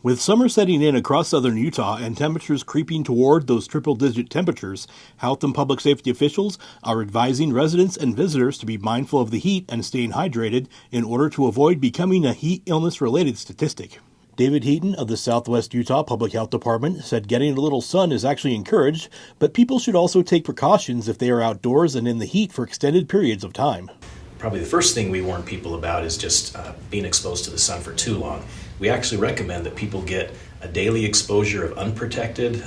With summer setting in across southern Utah and temperatures creeping toward those triple-digit temperatures, health and public safety officials are advising residents and visitors to be mindful of the heat and staying hydrated in order to avoid becoming a heat illness-related statistic. David Heaton of the Southwest Utah Public Health Department said getting a little sun is actually encouraged, but people should also take precautions if they are outdoors and in the heat for extended periods of time. Probably the first thing we warn people about is just being exposed to the sun for too long. We actually recommend that people get a daily exposure of unprotected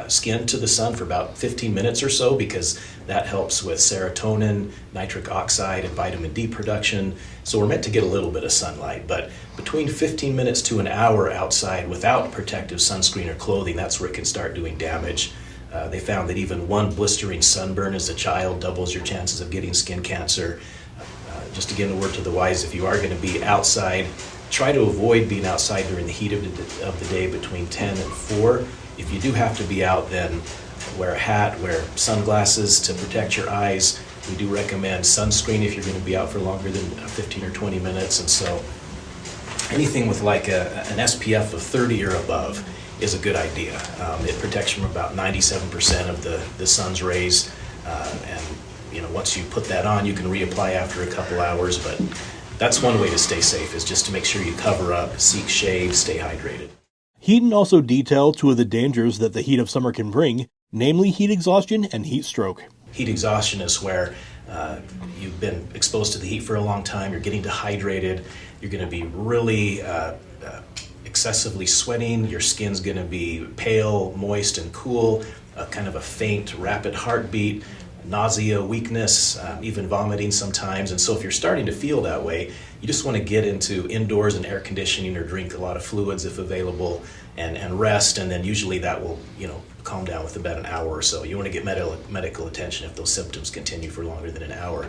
skin to the sun for about 15 minutes or so, because that helps with serotonin, nitric oxide, and vitamin D production. So we're meant to get a little bit of sunlight, but between 15 minutes to an hour outside without protective sunscreen or clothing, that's where it can start doing damage. They found that even one blistering sunburn as a child doubles your chances of getting skin cancer. Just again, a word to the wise, if you are going to be outside, try to avoid being outside during the heat of the day between 10 and 4. If you do have to be out, then wear a hat, wear sunglasses to protect your eyes. We do recommend sunscreen if you're going to be out for longer than 15 or 20 minutes. And so anything with like an SPF of 30 or above is a good idea. It protects from about 97% of the sun's rays. And once you put that on, you can reapply after a couple hours. But that's one way to stay safe, is just to make sure you cover up, seek shade, stay hydrated. Heaton also detailed two of the dangers that the heat of summer can bring, namely heat exhaustion and heat stroke. Heat exhaustion is where you've been exposed to the heat for a long time, you're getting dehydrated, you're going to be really excessively sweating, your skin's going to be pale, moist, and cool, kind of a faint, rapid heartbeat, nausea, weakness, even vomiting sometimes. And so if you're starting to feel that way, you just want to get into indoors and air conditioning, or drink a lot of fluids if available, and rest, and then usually that will calm down with about an hour or so. You want to get medical attention if those symptoms continue for longer than an hour.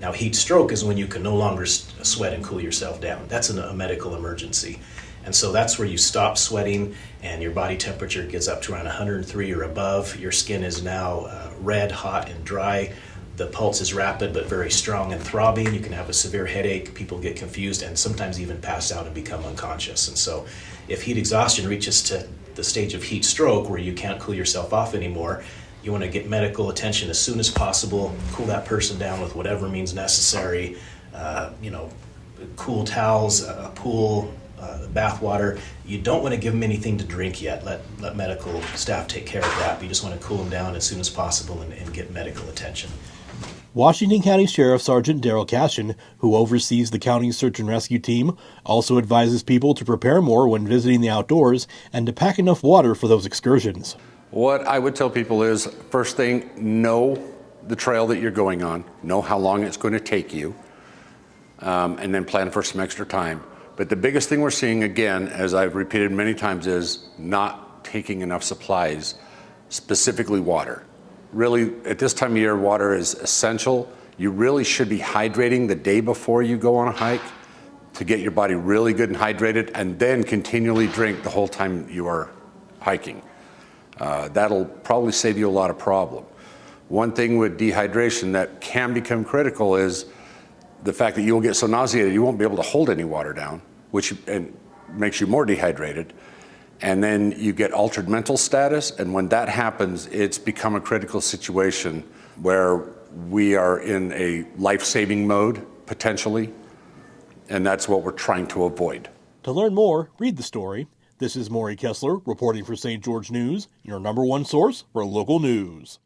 Now, heat stroke is when you can no longer sweat and cool yourself down. That's a medical emergency. And so that's where you stop sweating and your body temperature gets up to around 103 or above. Your skin is now red, hot, and dry. The pulse is rapid but very strong and throbbing. You can have a severe headache. People get confused and sometimes even pass out and become unconscious. And so if heat exhaustion reaches to the stage of heat stroke, where you can't cool yourself off anymore, you want to get medical attention as soon as possible, cool that person down with whatever means necessary, cool towels, a pool, bath water. You don't want to give them anything to drink yet. Let medical staff take care of that. But you just want to cool them down as soon as possible and get medical attention. Washington County Sheriff Sergeant Daryl Cashin, who oversees the county's search and rescue team, also advises people to prepare more when visiting the outdoors and to pack enough water for those excursions. What I would tell people is, first thing, know the trail that you're going on, know how long it's going to take you, and then plan for some extra time. But the biggest thing we're seeing, again, as I've repeated many times, is not taking enough supplies, specifically water. Really, at this time of year, water is essential. You really should be hydrating the day before you go on a hike to get your body really good and hydrated, and then continually drink the whole time you are hiking. That'll probably save you a lot of problem. One thing with dehydration that can become critical is the fact that you'll get so nauseated you won't be able to hold any water down, which makes you more dehydrated. And then you get altered mental status, and when that happens, it's become a critical situation where we are in a life-saving mode, potentially, and that's what we're trying to avoid. To learn more, read the story. This is Mori Kessler reporting for St. George News, your #1 source for local news.